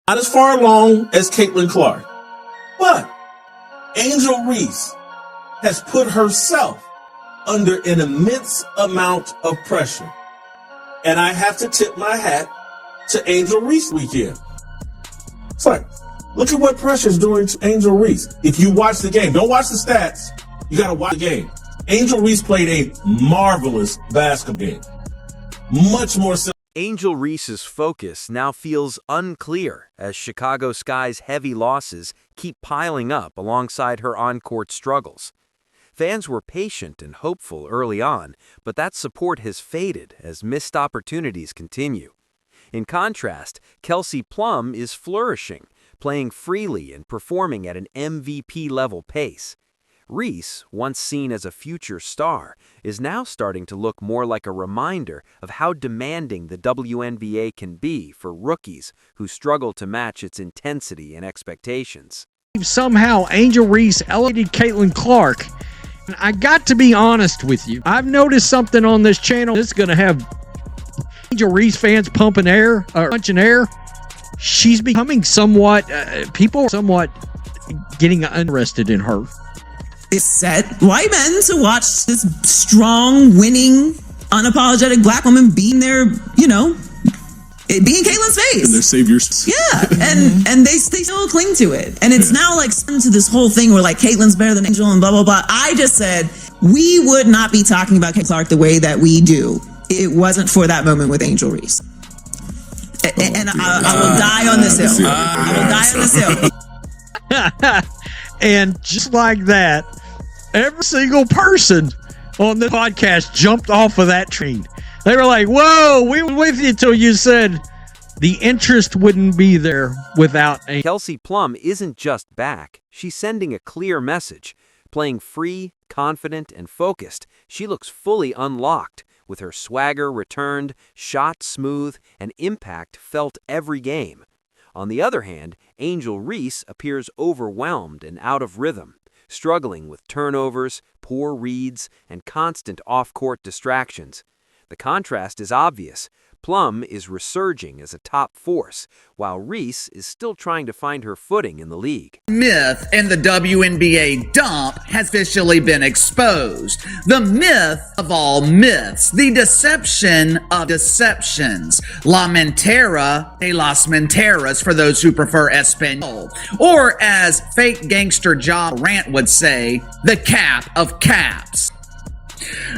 Not as far along as Caitlin Clark, but Angel Reese has put herself under an immense amount of pressure. And I have to tip my hat to Angel Reese weekend. It's like, look at what pressure's doing to Angel Reese. If you watch the game, don't watch the stats. You got to watch the game. Angel Reese played a marvelous basketball game. Much more simple. Angel Reese's focus now feels unclear as Chicago Sky's heavy losses keep piling up alongside her on-court struggles. Fans were patient and hopeful early on, but that support has faded as missed opportunities continue. In contrast, Kelsey Plum is flourishing, playing freely and performing at an MVP-level pace. Reese, once seen as a future star, is now starting to look more like a reminder of how demanding the WNBA can be for rookies who struggle to match its intensity and expectations. Somehow, Angel Reese elevated Caitlin Clark. And I got to be honest with you. I've noticed something on this channel that's going to have Angel Reese fans pumping air, or punching air. She's becoming somewhat, people are somewhat getting interested in her. It set white men to watch this strong, winning, unapologetic black woman being their, it being Caitlin's face. And their saviors. Yeah, and they still cling to it. And it's now like into this whole thing where like Caitlin's better than Angel and blah, blah, blah. I just said we would not be talking about Caitlin Clark the way that we do. It wasn't for that moment with Angel Reese. And I will die on this hill. I will die on this hill. And just like that, every single person on the podcast jumped off of that train. They were like, whoa, we were with you till you said the interest wouldn't be there without a... Kelsey Plum isn't just back. She's sending a clear message. Playing free, confident, and focused, she looks fully unlocked, with her swagger returned, shot smooth, and impact felt every game. On the other hand, Angel Reese appears overwhelmed and out of rhythm, struggling with turnovers, poor reads, and constant off-court distractions. The contrast is obvious. Plum is resurging as a top force, while Reese is still trying to find her footing in the league. Myth in the WNBA dump has officially been exposed. The myth of all myths, the deception of deceptions. La mentira de las mentiras for those who prefer Espanol. Or as fake gangster Ja Morant would say, the cap of caps.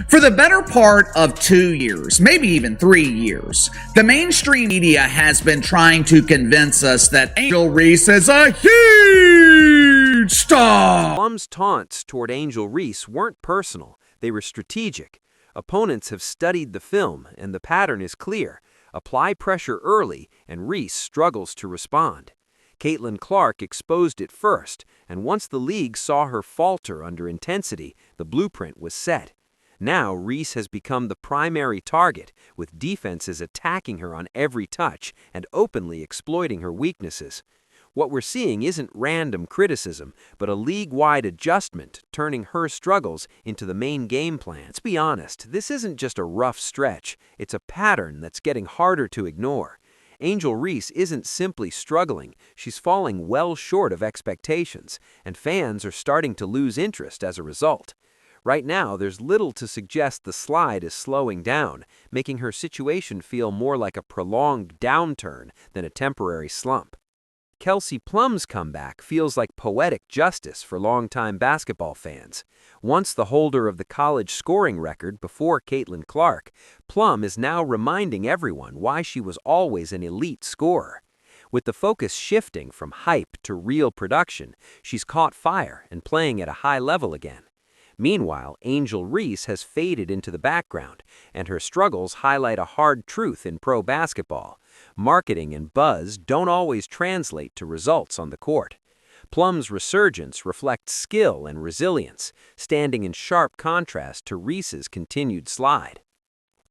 For the better part of 2 years, maybe even 3 years, the mainstream media has been trying to convince us that Angel Reese is a huge star. Plum's taunts toward Angel Reese weren't personal, they were strategic. Opponents have studied the film, and the pattern is clear. Apply pressure early, and Reese struggles to respond. Caitlin Clark exposed it first, and once the league saw her falter under intensity, the blueprint was set. Now, Reese has become the primary target, with defenses attacking her on every touch and openly exploiting her weaknesses. What we're seeing isn't random criticism, but a league-wide adjustment, turning her struggles into the main game plan. Let's be honest, this isn't just a rough stretch, it's a pattern that's getting harder to ignore. Angel Reese isn't simply struggling, she's falling well short of expectations, and fans are starting to lose interest as a result. Right now, there's little to suggest the slide is slowing down, making her situation feel more like a prolonged downturn than a temporary slump. Kelsey Plum's comeback feels like poetic justice for longtime basketball fans. Once the holder of the college scoring record before Caitlin Clark, Plum is now reminding everyone why she was always an elite scorer. With the focus shifting from hype to real production, she's caught fire and playing at a high level again. Meanwhile, Angel Reese has faded into the background, and her struggles highlight a hard truth in pro basketball. Marketing and buzz don't always translate to results on the court. Plum's resurgence reflects skill and resilience, standing in sharp contrast to Reese's continued slide.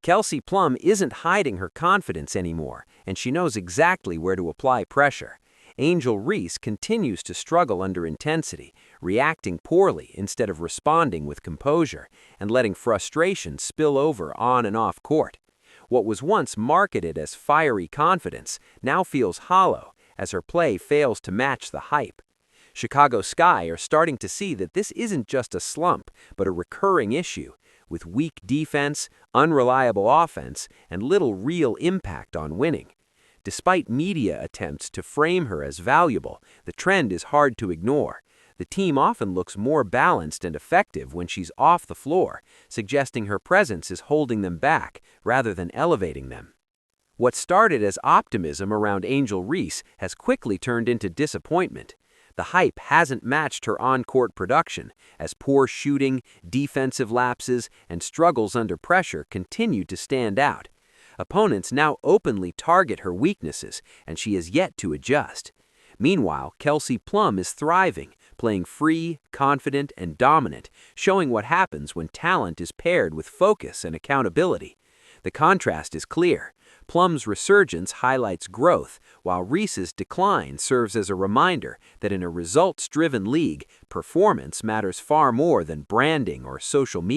Kelsey Plum isn't hiding her confidence anymore, and she knows exactly where to apply pressure. Angel Reese continues to struggle under intensity, reacting poorly instead of responding with composure, and letting frustration spill over on and off court. What was once marketed as fiery confidence now feels hollow, as her play fails to match the hype. Chicago Sky are starting to see that this isn't just a slump, but a recurring issue, with weak defense, unreliable offense, and little real impact on winning. Despite media attempts to frame her as valuable, the trend is hard to ignore. The team often looks more balanced and effective when she's off the floor, suggesting her presence is holding them back rather than elevating them. What started as optimism around Angel Reese has quickly turned into disappointment. The hype hasn't matched her on-court production, as poor shooting, defensive lapses, and struggles under pressure continue to stand out. Opponents now openly target her weaknesses, and she has yet to adjust. Meanwhile, Kelsey Plum is thriving, playing free, confident, and dominant, showing what happens when talent is paired with focus and accountability. The contrast is clear. Plum's resurgence highlights growth, while Reese's decline serves as a reminder that in a results-driven league, performance matters far more than branding or social media.